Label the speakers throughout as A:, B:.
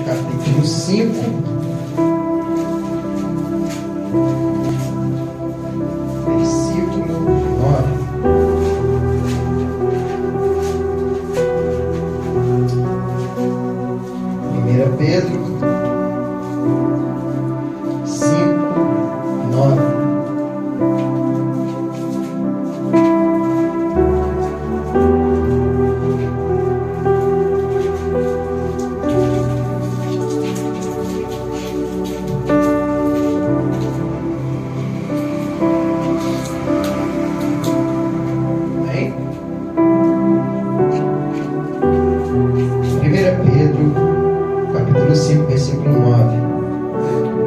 A: capítulo 5, versículo 9. 1 Pedro 5, 9.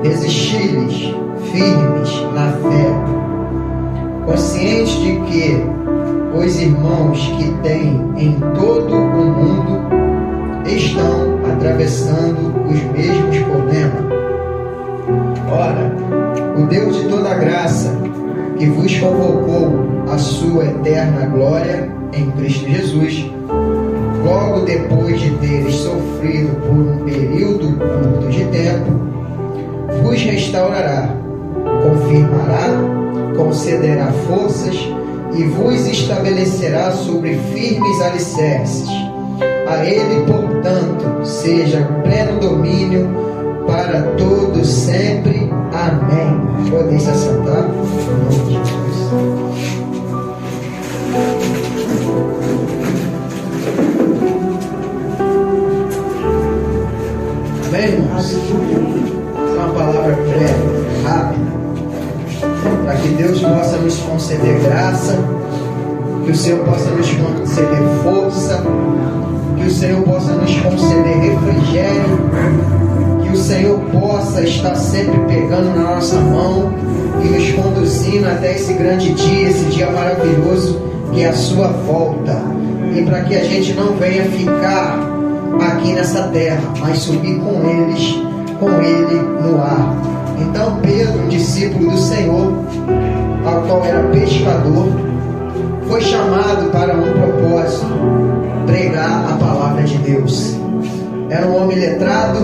A: Resisti-lhes firmes na fé, conscientes de que os irmãos que têm em todo o mundo estão atravessando os mesmos problemas. Ora, o Deus de toda graça, que vos convocou à sua eterna glória em Cristo Jesus, logo depois de teres sofrido por um período curto de tempo, vos restaurará, confirmará, concederá forças e vos estabelecerá sobre firmes alicerces. A Ele, portanto, seja pleno domínio para todos sempre. Amém. Podem se assentar, em nome de Jesus. Amém, irmãos? Uma palavra breve, rápida, para que Deus possa nos conceder graça, que o Senhor possa nos conceder força, que o Senhor possa nos conceder refrigério, que o Senhor possa estar sempre pegando na nossa mão e nos conduzindo até esse grande dia, esse dia maravilhoso que é a sua volta, e para que a gente não venha ficar aqui nessa terra, mas subir com Ele no ar. Então Pedro, um discípulo do Senhor, ao qual era pescador, foi chamado para um propósito: pregar a palavra de Deus. Era um homem letrado,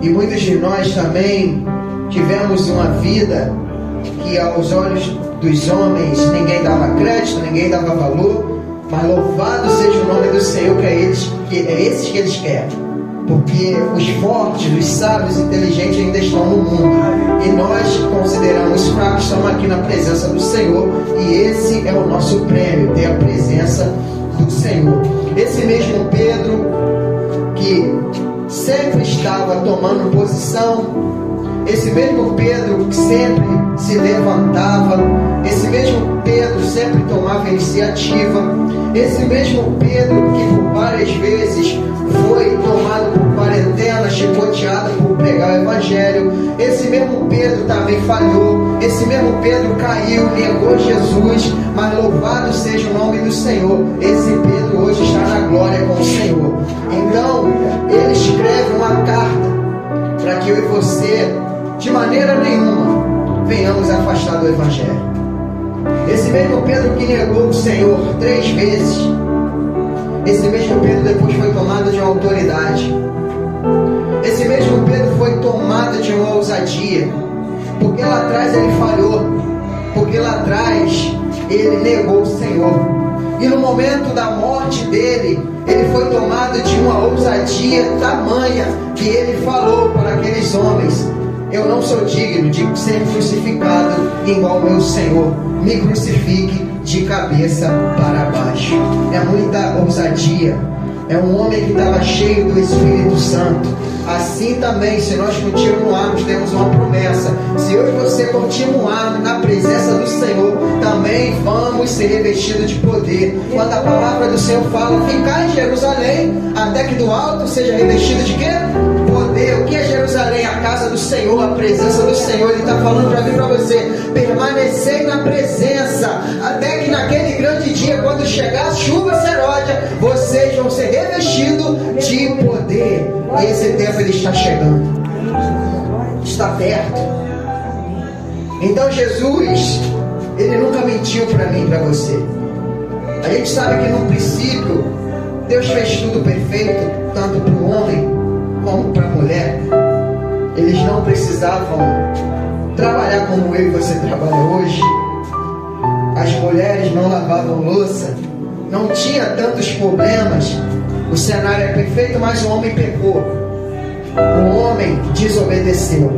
A: e muitos de nós também tivemos uma vida que aos olhos dos homens ninguém dava crédito, ninguém dava valor, mas louvado seja o nome do Senhor, que é esses que eles querem. Porque os fortes, os sábios, inteligentes ainda estão no mundo, e nós consideramos fracos, estamos aqui na presença do Senhor, e esse é o nosso prêmio, ter a presença do Senhor. Esse mesmo Pedro, que sempre estava tomando posição, esse mesmo Pedro que sempre se levantava, esse mesmo Pedro sempre tomava iniciativa, esse mesmo Pedro que por várias vezes foi tomado por quarentena, chicoteado por pregar o Evangelho, esse mesmo Pedro também falhou, esse mesmo Pedro caiu, negou Jesus, mas louvado seja o nome do Senhor, esse Pedro hoje está na glória com o Senhor. Então ele escreve uma carta para que eu e você, de maneira nenhuma, venhamos afastar do Evangelho. Esse mesmo Pedro que negou o Senhor 3 vezes, esse mesmo Pedro depois foi tomado de uma autoridade. Esse mesmo Pedro foi tomado de uma ousadia, porque lá atrás ele falhou, porque lá atrás ele negou o Senhor, e no momento da morte dele, ele foi tomado de uma ousadia tamanha, que ele falou para aqueles homens: eu não sou digno de ser crucificado igual meu Senhor, me crucifique de cabeça para baixo. É muita ousadia. É um homem que estava cheio do Espírito Santo. Assim também, se nós continuarmos, temos uma promessa: se eu e você continuarmos na presença do Senhor, também vamos ser revestidos de poder. Quando a palavra do Senhor fala: ficar em Jerusalém, até que do alto seja revestido de quê? Poder. O que é Jerusalém? A casa do Senhor, a presença do Senhor. Ele está falando para mim, para você: permanecei na presença, até que naquele grande dia, quando chegar a chuva seródia, vocês vão ser revestidos de poder. E esse tempo ele está chegando, está perto. Então Jesus, ele nunca mentiu para mim e para você. A gente sabe que no princípio Deus fez tudo perfeito, tanto para o homem precisavam trabalhar como eu e você trabalha hoje. As mulheres não lavavam louça, não tinha tantos problemas. O cenário é perfeito, mas o homem pecou. O homem desobedeceu.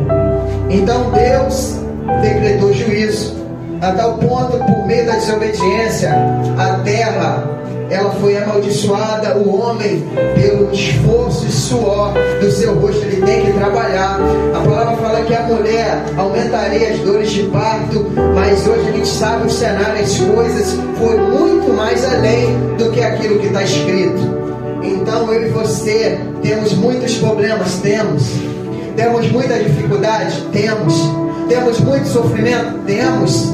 A: Então Deus decretou juízo, a tal ponto, por meio da desobediência, a terra ela foi amaldiçoada. O homem, pelo esforço e suor do seu rosto, ele tem que trabalhar. A palavra fala que a mulher aumentaria as dores de parto, mas hoje a gente sabe o cenário, as coisas foi muito mais além do que aquilo que está escrito. Então eu e você temos muitos problemas, temos muita dificuldade, temos muito sofrimento, temos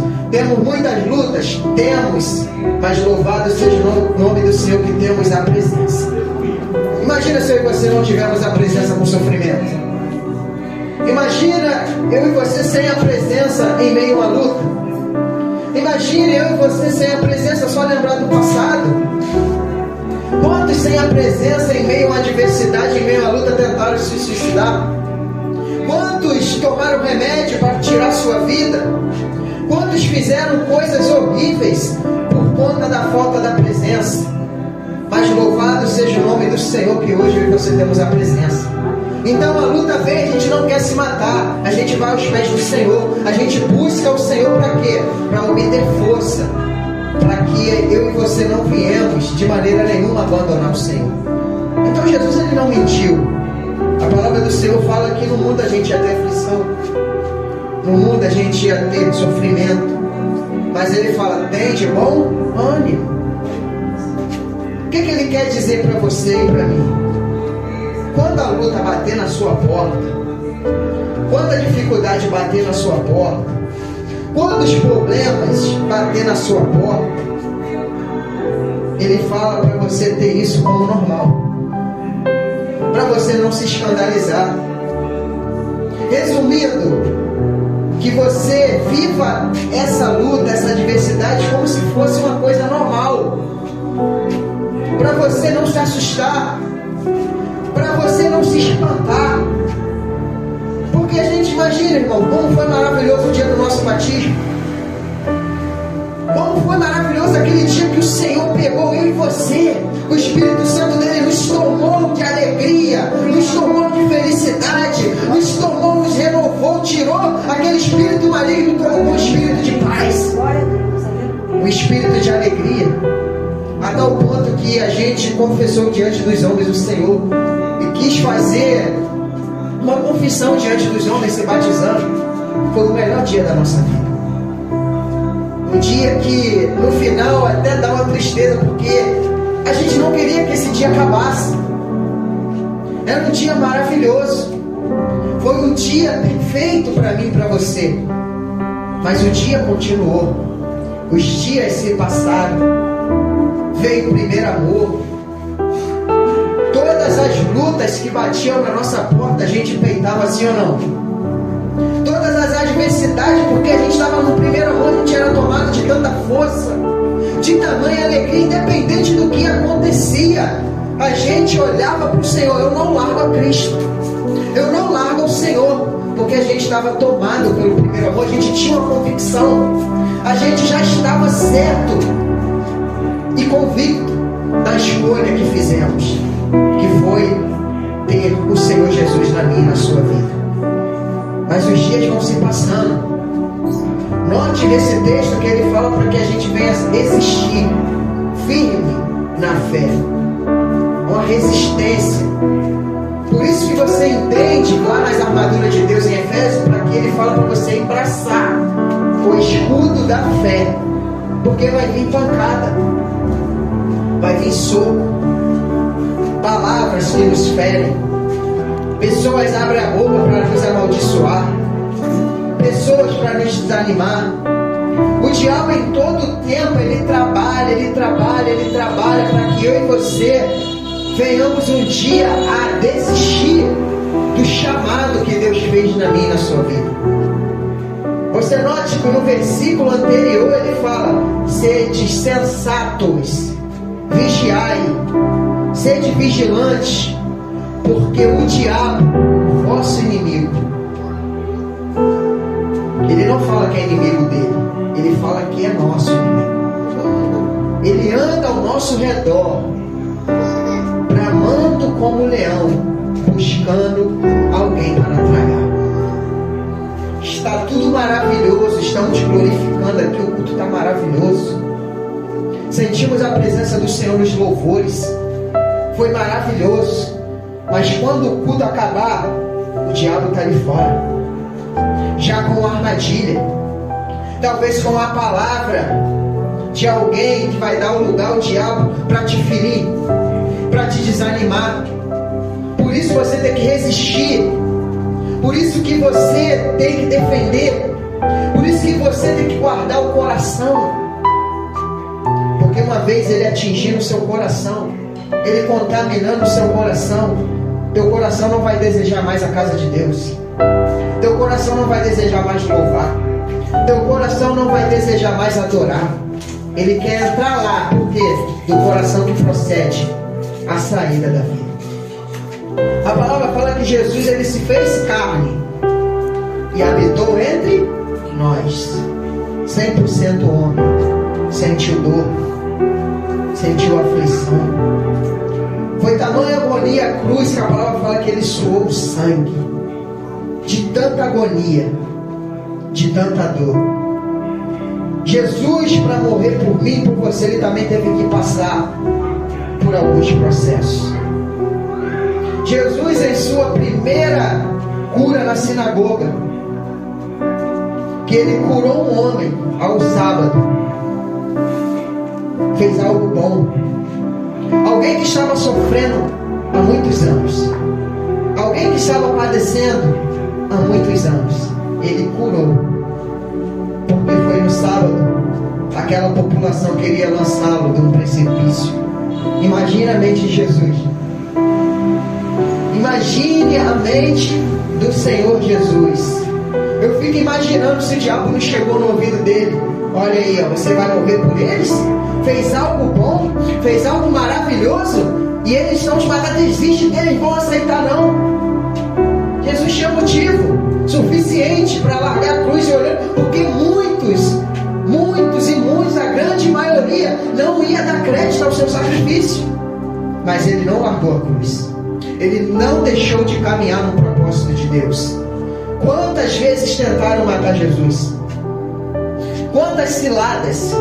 A: muitas lutas, mas louvado seja o nome do Senhor que temos a presença. Imagina se eu e você não tivermos a presença com sofrimento. Imagina eu e você sem a presença em meio à luta. Imagine eu e você sem a presença, só lembrar do passado. Quantos sem a presença em meio à adversidade, em meio à luta, tentaram se suicidar? Quantos tomaram remédio para tirar sua vida? Quantos fizeram coisas horríveis por conta da falta da presença? Mas louvado seja o nome do Senhor que hoje eu e você temos a presença. Então a luta vem, a gente não quer se matar, a gente vai aos pés do Senhor, a gente busca o Senhor para quê? Para obter força, para que eu e você não viemos de maneira nenhuma abandonar o Senhor. Então Jesus ele não mentiu. A palavra do Senhor fala que no mundo a gente ia ter aflição, no mundo a gente ia ter sofrimento, mas ele fala: tem de bom ânimo. O que ele quer dizer para você e para mim? Quando a luta bater na sua porta, quando a dificuldade bater na sua porta, quando os problemas bater na sua porta, ele fala para você ter isso como normal, para você não se escandalizar. Resumindo, que você viva essa luta, essa adversidade como se fosse uma coisa normal, para você não se assustar, para você não se espantar. Porque a gente imagina, irmão, como foi maravilhoso o dia do nosso batismo, como foi maravilhoso aquele dia que o Senhor pegou eu e você, o Espírito Santo dele nos tomou de alegria, nos tomou de felicidade, nos tomou, nos renovou, tirou aquele espírito maligno e colocou um espírito de paz, um espírito de alegria, a tal ponto que a gente confessou diante dos homens o Senhor e quis fazer uma confissão diante dos homens, se batizando. Foi o melhor dia da nossa vida. Um dia que no final até dá uma tristeza, porque a gente não queria que esse dia acabasse. Era um dia maravilhoso, foi um dia perfeito para mim e para você. Mas o dia continuou, os dias se passaram, veio o primeiro amor. Todas as lutas que batiam na nossa porta, a gente peitava, sim ou não? Todas as adversidades, porque a gente estava no primeiro amor, a gente era tomado de tanta força, de tamanha alegria, independente do que acontecia, a gente olhava para o Senhor. Eu não largo a Cristo, eu não largo o Senhor, porque a gente estava tomado pelo primeiro amor, a gente tinha uma convicção, a gente já estava certo e convicto da escolha que fizemos, que foi ter o Senhor Jesus na minha e na sua vida. Mas os dias vão se passando. Note nesse texto que ele fala para que a gente venha existir firme na fé, uma resistência. Por isso que você entende lá nas armaduras de Deus em Efésios, para que ele fala para você embraçar o escudo da fé, porque vai vir pancada, vai vir soco, palavras que nos ferem, pessoas abrem a boca para nos amaldiçoar, pessoas para nos desanimar. O diabo em todo tempo ele trabalha para que eu e você venhamos um dia a desistir do chamado que Deus fez na minha e na sua vida. Você note que no versículo anterior ele fala: sede sensatos, vigiai, sede vigilantes, porque o diabo, vosso inimigo, Ele não fala que é inimigo dele, ele fala que é nosso inimigo. Ele anda ao nosso redor, bramando como leão, buscando alguém para tragar. Está tudo maravilhoso, estamos glorificando aqui, o culto está maravilhoso. Sentimos a presença do Senhor nos louvores, foi maravilhoso. Mas quando o culto acabar, o diabo está ali fora, já com uma armadilha, talvez com a palavra de alguém que vai dar um lugar ao diabo para te ferir, para te desanimar. Por isso você tem que resistir, por isso que você tem que defender, por isso que você tem que guardar o coração, porque uma vez ele atingindo o seu coração, ele contaminando o seu coração, teu coração não vai desejar mais a casa de Deus, teu coração não vai desejar mais louvar, teu coração não vai desejar mais adorar. Ele quer entrar lá, porque do coração que procede a saída da vida. A palavra fala que Jesus, ele se fez carne e habitou entre nós, 100% homem, sentiu dor, sentiu aflição. Foi tamanha agonia a cruz que a palavra fala que ele suou o sangue, de tanta agonia, de tanta dor. Jesus, para morrer por mim e por você, ele também teve que passar por alguns processos. Jesus, em sua primeira cura na sinagoga, que ele curou um homem ao sábado, fez algo bom. Alguém que estava sofrendo há muitos anos, alguém que estava padecendo há muitos anos, ele curou. Porque foi no sábado, aquela população queria lançá-lo de um precipício. Imagine a mente de Jesus. Imagine a mente do Senhor Jesus. Eu fico imaginando se o diabo não chegou no ouvido dele. Olha aí, ó, você vai morrer por eles? Fez algo bom, fez algo maravilhoso, e eles estão esmagados, desiste deles, vão aceitar não. Jesus tinha motivo suficiente para largar a cruz e olhar, porque muitos, a grande maioria não ia dar crédito ao seu sacrifício. Mas ele não largou a cruz, ele não deixou de caminhar no propósito de Deus. Quantas vezes tentaram matar Jesus? Quantas ciladas?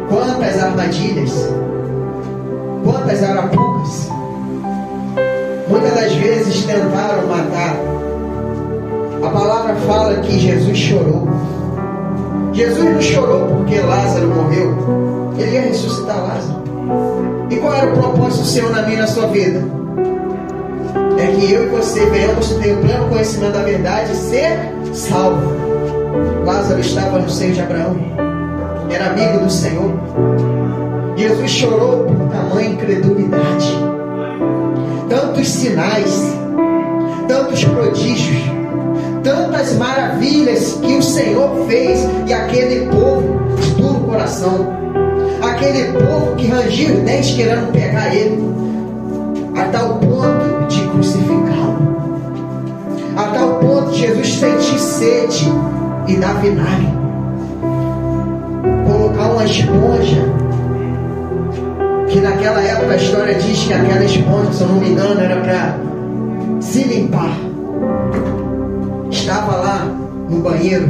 A: Quantas armadilhas? Quantas arapucas? Muitas das vezes tentaram matar. A palavra fala que Jesus chorou. Jesus não chorou porque Lázaro morreu. Ele ia ressuscitar Lázaro. E qual era o propósito do Senhor na minha e na sua vida? É que eu e você venhamos ter o pleno conhecimento da verdade e ser salvo. Lázaro estava no seio de Abraão, era amigo do Senhor. Jesus chorou por tamanha incredulidade. Tantos sinais, tantos prodígios, tantas maravilhas que o Senhor fez, e aquele povo de duro coração, aquele povo que rangia os dentes querendo pegar ele, a tal ponto de crucificá-lo, a tal ponto de Jesus sentir sede e dar vinagre, colocar uma esponja, que naquela época a história diz que aquela esponja, se eu não me engano, era para se limpar. Estava lá no banheiro,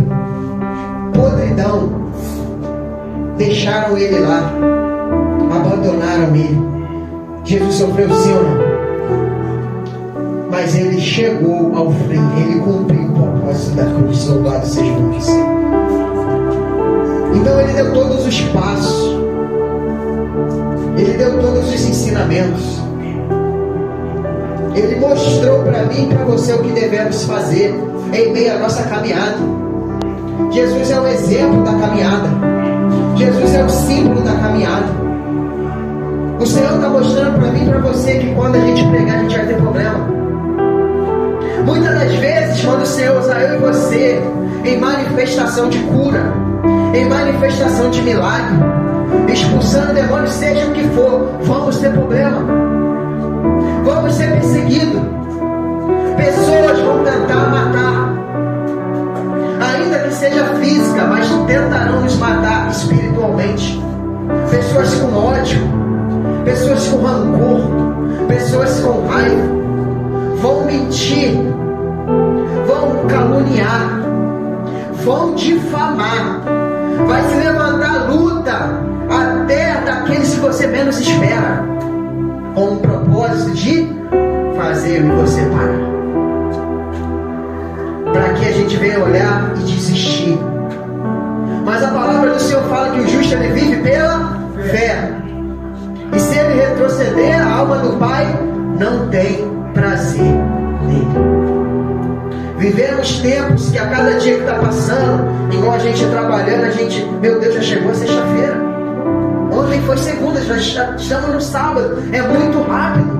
A: podridão, deixaram ele lá, abandonaram ele. Jesus sofreu sim ou não? Mas ele chegou ao fim, ele cumpriu o propósito da cruz. Louvado seja o nome do Senhor. Então ele deu todos os passos, ele deu todos os ensinamentos, ele mostrou para mim e para você o que devemos fazer em meio à nossa caminhada. Jesus é o exemplo da caminhada, Jesus é o símbolo da caminhada. O Senhor está mostrando para mim e para você que quando a gente pregar, a gente vai ter problema. Muitas das vezes, quando o Senhor usa eu e você em manifestação de cura, em manifestação de milagre, expulsando demônios, seja o que for, vamos ter problema, vamos ser perseguidos, pessoas vão tentar matar, seja física, mas tentarão nos matar espiritualmente. Pessoas com ódio, pessoas com rancor, pessoas com raiva, vão mentir, vão caluniar, vão difamar. Vai se levantar luta até daqueles que você menos espera, com o propósito de fazer você parar, para que a gente venha olhar e desistir. Mas a palavra do Senhor fala que o justo ele vive pela fé, e se ele retroceder, a alma do Pai não tem prazer nele. Vivemos tempos que a cada dia que está passando, igual a gente trabalhando, a gente, meu Deus, já chegou a sexta-feira. Ontem foi segunda, já estamos no sábado. É muito rápido.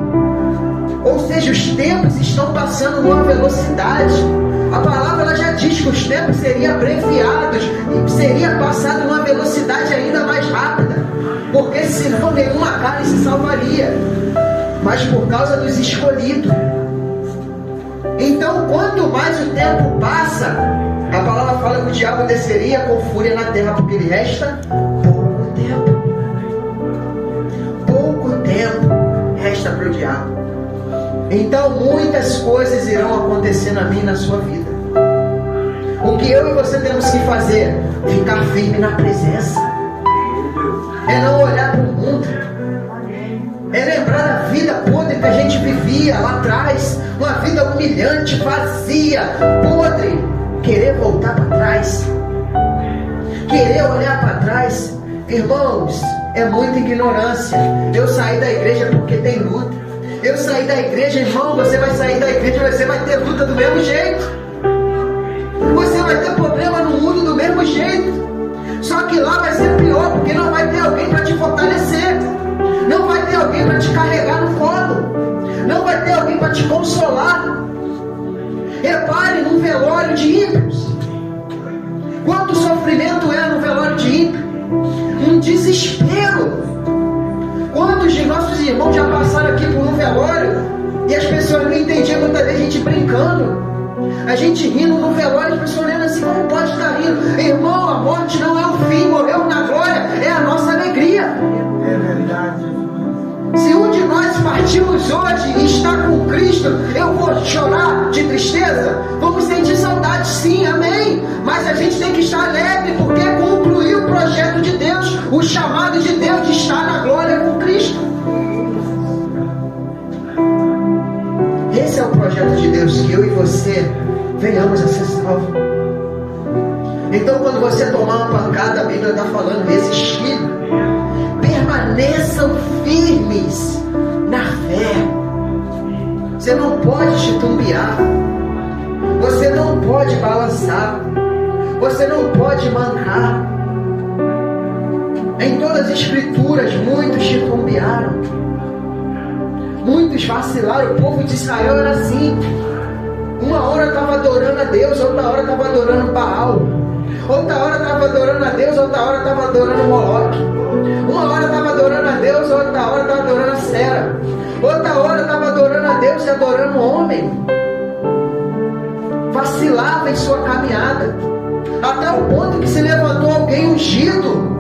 A: Ou seja, os tempos estão passando numa velocidade. A palavra ela já diz que os tempos seriam abreviados e seria passado numa velocidade ainda mais rápida, porque senão nenhuma carne se salvaria, mas por causa dos escolhidos. Então, quanto mais o tempo passa, a palavra fala que o diabo desceria com fúria na terra, porque lhe resta pouco tempo. Pouco tempo resta para o diabo. Então, muitas coisas irão acontecer na minha e na sua vida. O que eu e você temos que fazer? Ficar firme na presença. É não olhar para o mundo. É lembrar da vida podre que a gente vivia lá atrás. Uma vida humilhante, vazia, podre. Querer voltar para trás. Querer olhar para trás. Irmãos, é muita ignorância. Eu saí da igreja porque tem luta. Eu saí da igreja, irmão, você vai sair da igreja, você vai ter luta do mesmo jeito. Você vai ter problema no mundo do mesmo jeito. Só que lá vai ser pior, porque não vai ter alguém para te fortalecer. Não vai ter alguém para te carregar no colo. Não vai ter alguém para te consolar. Repare num velório de ímpios. Quanto sofrimento é no velório de ímpio? Um desespero. Quantos de nossos irmãos já passaram aqui por um velório e as pessoas não entendiam, muitas vezes a gente brincando, a gente rindo no velório, as pessoas olhando assim, como pode estar rindo? Irmão, a morte não é o fim, morreu na glória, é a nossa alegria.
B: É verdade.
A: Se um de nós partimos hoje e está com Cristo, eu vou chorar de tristeza? Vamos sentir saudade, sim, amém? Mas a gente tem que estar alegre, porque concluiu o projeto de Deus, o chamado de Deus de estar na glória com Cristo. Esse é o projeto de Deus, que eu e você venhamos a ser salvos. Então, quando você tomar uma pancada, a Bíblia está falando resistir. Permaneçam firmes na fé. Você não pode titubear. Você não pode balançar. Você não pode mancar. Em todas as escrituras, muitos titubearam. Muitos vacilaram. O povo de Israel era assim. Uma hora estava adorando a Deus, outra hora estava adorando Baal. Outra hora estava adorando a Deus, outra hora estava adorando Moloque. Uma hora estava adorando a Deus, outra hora estava adorando a Sera. Outra hora estava adorando a Deus e adorando o homem. Vacilava em sua caminhada, até o ponto que se levantou alguém ungido,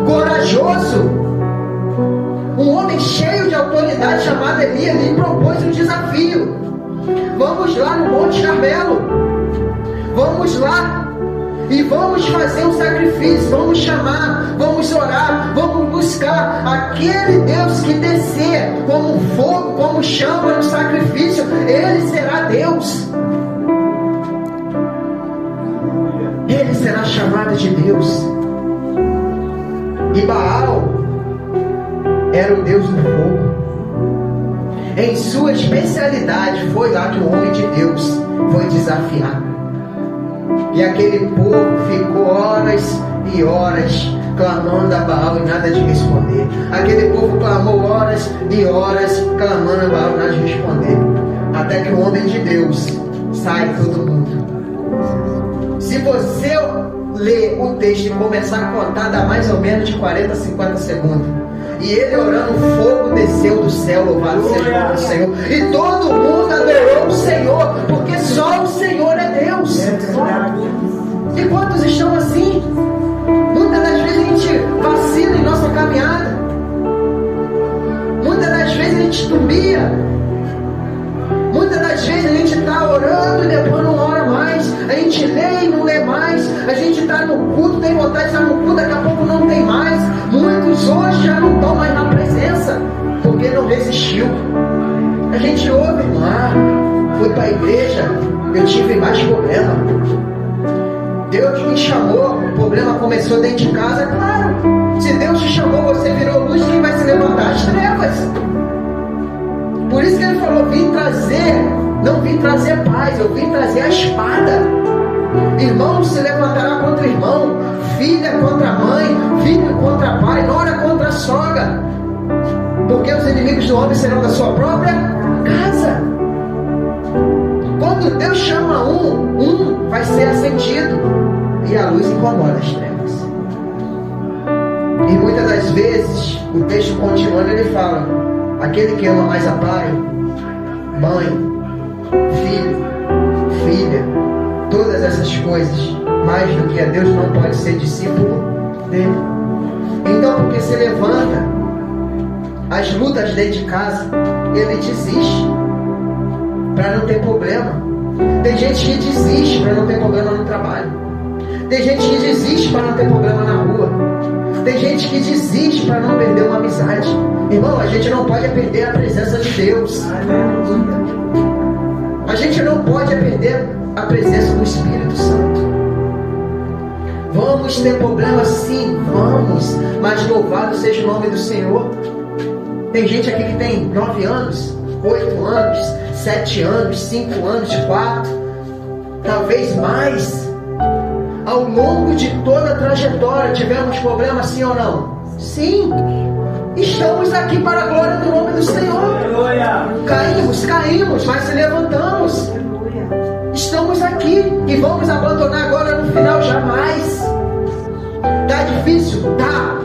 A: corajoso, um homem cheio de autoridade chamado Elias, lhe propôs um desafio. Vamos lá no Monte Carmelo, vamos lá e vamos fazer um sacrifício, vamos chamar, vamos orar, vamos buscar aquele Deus que descer como fogo, como chama no sacrifício. Ele será Deus, ele será chamado de Deus. E Baal era o Deus do fogo. Em sua especialidade, foi lá que o homem de Deus foi desafiar. E aquele povo ficou horas e horas clamando a Baal e nada de responder. Aquele povo clamou horas e horas clamando a Baal e nada de responder. Até que o homem de Deus sai todo mundo. Se você ler o texto e começar a contar, dá mais ou menos de 40 a 50 segundos. E ele orando, o fogo desceu do céu, louvado seja o nome do Senhor. E todo mundo adorou o Senhor, porque só o Senhor é Deus. E quantos dia. Muitas das vezes a gente está orando e depois não ora mais. A gente lê e não lê mais. A gente está no culto, tem vontade de estar no culto, daqui a pouco não tem mais. Muitos hoje já não estão mais na presença, porque não resistiu. A gente ouve, fui para a igreja, eu tive mais problema. Deus me chamou, o problema começou dentro de casa, claro. Se Deus te chamou, você virou luz, quem vai se levantar? As trevas. Por isso que ele falou, não vim trazer paz, eu vim trazer a espada. Irmão se levantará contra irmão, filha contra mãe, filho contra pai, nora contra sogra. Porque os inimigos do homem serão da sua própria casa. Quando Deus chama um vai ser acendido. E a luz incomoda as trevas. E muitas das vezes, o texto continuando, ele fala: aquele que ama mais a pai, mãe, filho, filha, todas essas coisas, mais do que a Deus, não pode ser discípulo dele. Então, porque se levanta as lutas dentro de casa, ele desiste para não ter problema. Tem gente que desiste para não ter problema no trabalho. Tem gente que desiste para não ter problema na rua. Tem gente que desiste para não perder uma amizade. Irmão, a gente não pode perder a presença de Deus. A gente não pode perder a presença do Espírito Santo. Vamos ter problemas, sim, vamos. Mas louvado seja o nome do Senhor. Tem gente aqui que tem 9 anos, 8 anos, 7 anos, 5 anos, 4, talvez mais. Ao longo de toda a trajetória, tivemos problemas, sim ou não? Sim. Estamos aqui para a glória do nome do Senhor. Caímos, mas se levantamos. Estamos aqui e vamos abandonar agora no final? Jamais. Tá difícil? Tá.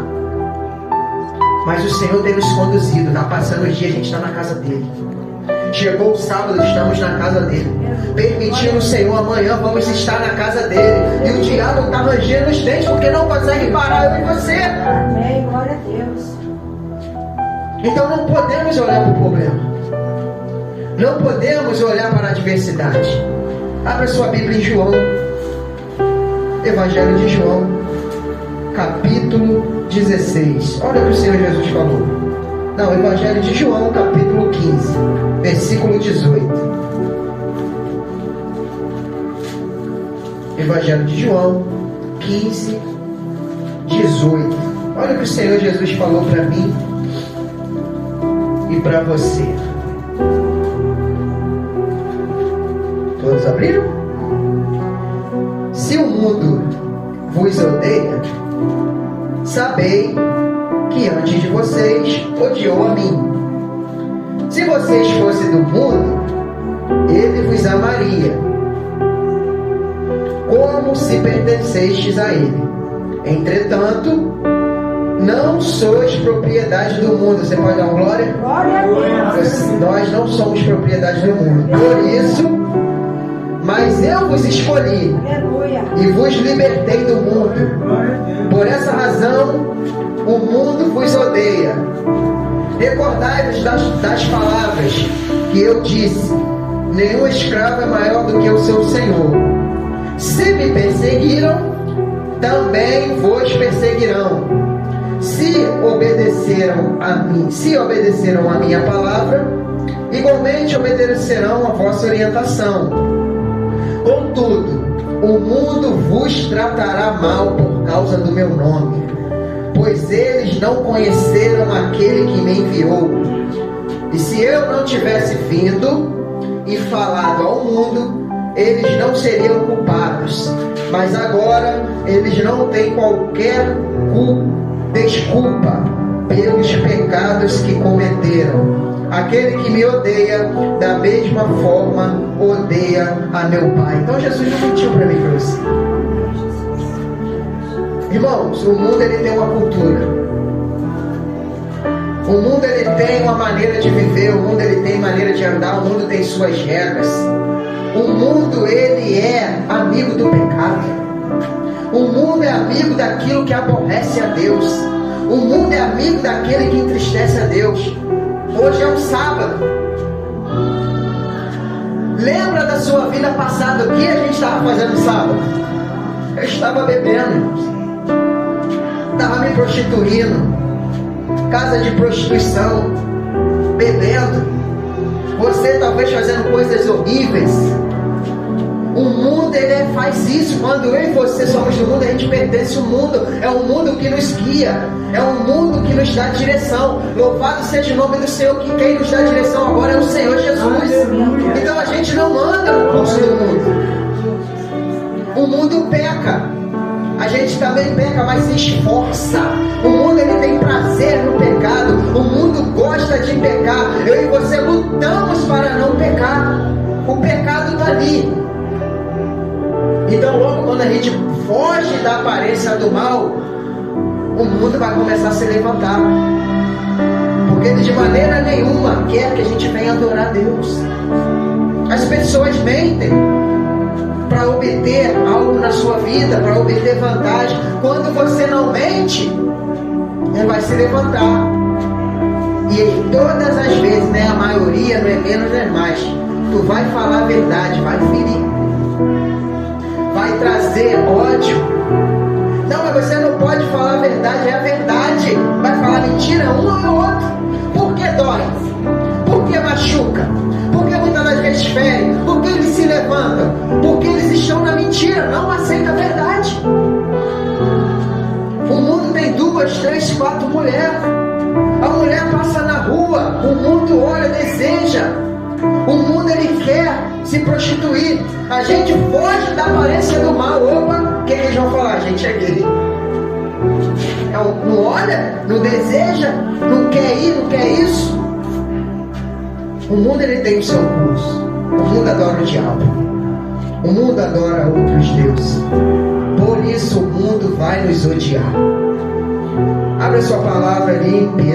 A: Mas o Senhor tem nos conduzido. Tá passando o dia, a gente está na casa dele. Chegou o sábado, estamos na casa dele. Permitindo o Senhor, amanhã vamos estar na casa dele. E o diabo está rangendo os dentes porque não consegue parar eu e você.
B: Amém, glória a Deus.
A: Então não podemos olhar para o problema. Não podemos olhar para a adversidade. Abra sua Bíblia em João. Evangelho de João, capítulo 16. Olha o que o Senhor Jesus falou. Não, Evangelho de João, capítulo 15, versículo 18. Evangelho de João 15, 18. Olha o que o Senhor Jesus falou para mim e para você. Todos abriram? Se o mundo vos odeia, sabei que antes de vocês odiou a mim. Se vocês fossem do mundo, ele vos amaria, como se pertencestes a ele. Entretanto, não sois propriedade do mundo. Você pode dar uma glória?
B: Glória a Deus.
A: Nós não somos propriedade do mundo. Por isso, mas eu vos escolhi.
B: Aleluia.
A: E vos libertei do mundo. Por essa razão, o mundo vos odeia. Recordai-vos das palavras que eu disse: nenhum escravo é maior do que o seu senhor. Se me perseguiram, também vos perseguirão. Se obedeceram a minha palavra, igualmente obedecerão a vossa orientação. Contudo, o mundo vos tratará mal por causa do meu nome, pois eles não conheceram aquele que me enviou. E se eu não tivesse vindo e falado ao mundo, eles não seriam culpados. Mas agora eles não têm qualquer desculpa pelos pecados que cometeram. Aquele que me odeia, da mesma forma, odeia a meu Pai. Então Jesus não mentiu para mim e para você. Irmãos, o mundo ele tem uma cultura. O mundo ele tem uma maneira de viver. O mundo ele tem maneira de andar. O mundo tem suas regras. O mundo ele é amigo do pecado. O mundo é amigo daquilo que aborrece a Deus. O mundo é amigo daquele que entristece a Deus. Hoje é um sábado. vida passada, o que a gente estava fazendo sábado? Eu estava bebendo, estava me prostituindo, casa de prostituição, bebendo, você talvez fazendo coisas horríveis. O mundo ele faz isso. Quando eu e você somos do mundo, a gente pertence ao mundo. É um mundo que nos guia, é um mundo que nos dá direção. Louvado seja o nome do Senhor, que quem nos dá direção agora é o Senhor Jesus. Então a gente não anda no curso do mundo. O mundo peca, a gente também peca, mas se esforça. O mundo ele tem prazer no pecado. O mundo gosta de pecar. Eu e você lutamos para não pecar. O pecado está ali. Então logo quando a gente foge da aparência do mal, o mundo vai começar a se levantar, porque ele de maneira nenhuma quer que a gente venha adorar a Deus. As pessoas mentem para obter algo na sua vida, para obter vantagem. Quando você não mente, ele vai se levantar. E todas as vezes, né, a maioria, não é menos, não é mais, tu vai falar a verdade, vai ferir, vai trazer ódio. Não, mas você não pode falar a verdade, é a verdade. Vai falar mentira um ou outro. Por que dói? Por que machuca? Por que muitas das vezes fere? Por que eles se levantam? Porque eles estão na mentira, não aceita a verdade. O mundo tem 2, 3, 4 mulheres. A mulher passa na rua, o mundo olha, deseja. O mundo ele quer se prostituir. A gente foge da aparência do mal. Opa, o que eles vão falar? A gente é gay. Não olha, não deseja, não quer ir, não quer isso. O mundo ele tem o seu curso. O mundo adora o diabo. O mundo adora outros deuses. Por isso o mundo vai nos odiar. Abra sua palavra ali em Pedro.